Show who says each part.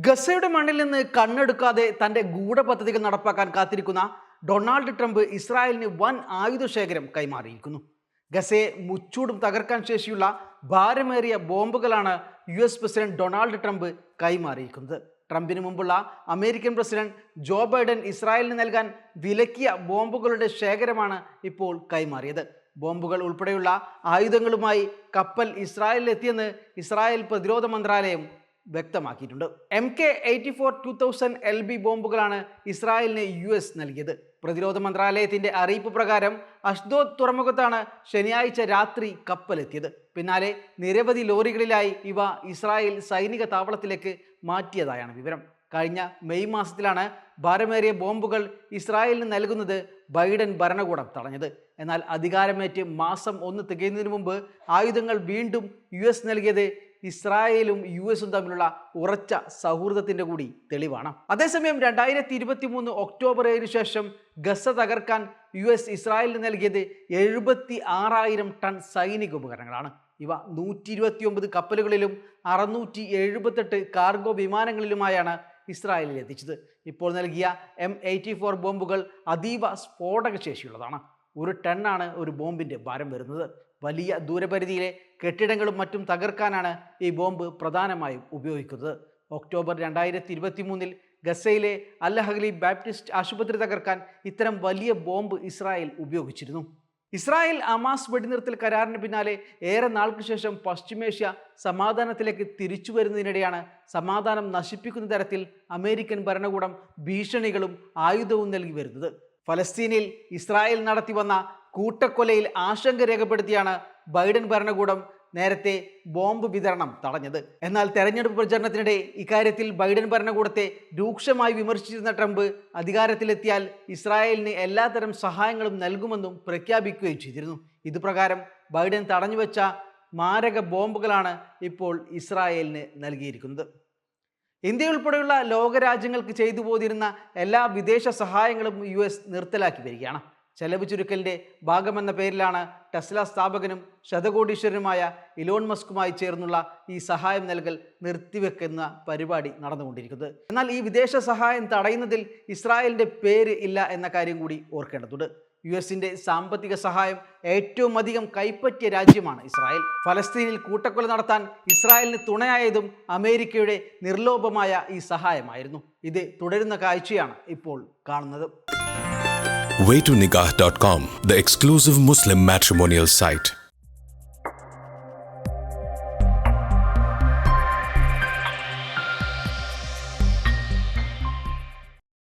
Speaker 1: ഗസയുടെ മണ്ണിൽ നിന്ന് കണ്ണെടുക്കാതെ തന്റെ ഗൂഢപദ്ധതികൾ നടപ്പാക്കാൻ കാത്തിരിക്കുന്ന ഡൊണാൾഡ് ട്രംപ് ഇസ്രായേലിന് വൻ ആയുധശേഖരം കൈമാറിയിരിക്കുന്നു. ഗസയെ മുച്ചൂടും തകർക്കാൻ ശേഷിയുള്ള ഭാരമേറിയ ബോംബുകളാണ് പ്രസിഡന്റ് ഡൊണാൾഡ് ട്രംപ് കൈമാറിയിരിക്കുന്നത്. ട്രംപിന് മുമ്പുള്ള അമേരിക്കൻ പ്രസിഡന്റ് ജോ ബൈഡൻ ഇസ്രായേലിന് നൽകാൻ വിലക്കിയ ബോംബുകളുടെ ശേഖരമാണ് ഇപ്പോൾ കൈമാറിയത്. ബോംബുകൾ ഉൾപ്പെടെയുള്ള ആയുധങ്ങളുമായി കപ്പൽ ഇസ്രായേലിലെത്തിയെന്ന് ഇസ്രായേൽ പ്രതിരോധ മന്ത്രാലയം വ്യക്തമാക്കിയിട്ടുണ്ട്. MK-84 2000 LB ബോംബുകളാണ് ഇസ്രായേലിന് US നൽകിയത്. പ്രതിരോധ മന്ത്രാലയത്തിന്റെ അറിയിപ്പ് പ്രകാരം അഷ്ദോദ് തുറമുഖത്താണ് ശനിയാഴ്ച രാത്രി കപ്പലെത്തിയത്. പിന്നാലെ നിരവധി ലോറികളിലായി ഇവ ഇസ്രായേൽ സൈനിക താവളത്തിലേക്ക് മാറ്റിയതായാണ് വിവരം. കഴിഞ്ഞ മെയ് മാസത്തിലാണ് ഭാരമേറിയ ബോംബുകൾ ഇസ്രായേലിന് നൽകുന്നത് ബൈഡൻ ഭരണകൂടം തടഞ്ഞത്. എന്നാൽ അധികാരമേറ്റ് മാസം 1 തികയുന്നതിന് മുമ്പ് ആയുധങ്ങൾ വീണ്ടും US നൽകിയത് ഇസ്രായേലും US തമ്മിലുള്ള ഉറച്ച സൗഹൃദത്തിന്റെ കൂടി തെളിവാണ്. അതേസമയം 2023 ഒക്ടോബർ 7 ശേഷം ഗസ തകർക്കാൻ US ഇസ്രായേലിന് നൽകിയത് 76,000 ടൺ സൈനിക ഉപകരണങ്ങളാണ്. ഇവ 129 കപ്പലുകളിലും 678 കാർഗോ വിമാനങ്ങളിലുമായാണ് ഇസ്രായേലിൽ എത്തിച്ചത്. ഇപ്പോൾ നൽകിയ M84 ബോംബുകൾ അതീവ സ്ഫോടക ശേഷിയുള്ളതാണ്. 1 ടണ്ണാണ് ഒരു ബോംബിന്റെ ഭാരം വരുന്നത്. വലിയ ദൂരപരിധിയിലെ കെട്ടിടങ്ങളും മറ്റും തകർക്കാനാണ് ഈ ബോംബ് പ്രധാനമായും ഉപയോഗിക്കുന്നത്. ഒക്ടോബർ 2023 ഗസയിലെ അൽ അഹ്ലി ബാപ്റ്റിസ്റ്റ് ആശുപത്രി തകർക്കാൻ ഇത്തരം വലിയ ബോംബ് ഇസ്രായേൽ ഉപയോഗിച്ചിരുന്നു. ഇസ്രായേൽ ഹമാസ് വെടിനിർത്തൽ കരാറിന് പിന്നാലെ ഏറെ നാൾക്ക് ശേഷം പശ്ചിമേഷ്യ സമാധാനത്തിലേക്ക് തിരിച്ചു വരുന്നതിനിടെയാണ് സമാധാനം നശിപ്പിക്കുന്ന തരത്തിൽ അമേരിക്കൻ ഭരണകൂടം ഭീഷണികളും ആയുധവും നൽകി വരുന്നത്. ഫലസ്തീനിൽ ഇസ്രായേൽ നടത്തി വന്ന കൂട്ടക്കൊലയിൽ ആശങ്ക രേഖപ്പെടുത്തിയാണ് ബൈഡൻ ഭരണകൂടം നേരത്തെ ബോംബ് വിതരണം തടഞ്ഞത്. എന്നാൽ തെരഞ്ഞെടുപ്പ് പ്രചരണത്തിനിടെ ഇക്കാര്യത്തിൽ ബൈഡൻ ഭരണകൂടത്തെ രൂക്ഷമായി വിമർശിച്ചിരുന്ന ട്രംപ് അധികാരത്തിലെത്തിയാൽ ഇസ്രായേലിന് എല്ലാത്തരം സഹായങ്ങളും നൽകുമെന്നും പ്രഖ്യാപിക്കുകയും ചെയ്തിരുന്നു. ഇതുപ്രകാരം ബൈഡൻ തടഞ്ഞുവെച്ച മാരക ബോംബുകളാണ് ഇപ്പോൾ ഇസ്രായേലിന് നൽകിയിരിക്കുന്നത്. ഇന്ത്യ ഉൾപ്പെടെയുള്ള ലോകരാജ്യങ്ങൾക്ക് ചെയ്തു പോതിരുന്ന എല്ലാ വിദേശ സഹായങ്ങളും US നിർത്തലാക്കി വരികയാണ്. ചെലവ് ചുരുക്കലിൻ്റെ ഭാഗമെന്ന പേരിലാണ് ടെസ്ല സ്ഥാപകനും ശതകോടീശ്വരനുമായ ഇലോൺ മസ്കുമായി ചേർന്നുള്ള ഈ സഹായം നൽകൽ നിർത്തിവെക്കുന്ന പരിപാടി നടന്നുകൊണ്ടിരിക്കുന്നത്. എന്നാൽ ഈ വിദേശ സഹായം തടയുന്നതിൽ ഇസ്രായേലിൻ്റെ പേര് ഇല്ല എന്ന കാര്യം കൂടി ഓർക്കേണ്ടതുണ്ട്. US-ന്റെ സാമ്പത്തിക സഹായം ഏറ്റവും അധികം കൈപ്പറ്റിയ രാജ്യമാണ് ഇസ്രായേൽ. ഫലസ്തീനിൽ കൂട്ടക്കൊല നടത്താൻ ഇസ്രായേലിന് തുണയായതും അമേരിക്കയുടെ നിർലോഭമായ ഈ സഹായമായിരുന്നു. ഇത് തുടരുന്ന കാഴ്ചയാണ് ഇപ്പോൾ കാണുന്നത്.
Speaker 2: Waytonikah.com, the exclusive Muslim matrimonial site.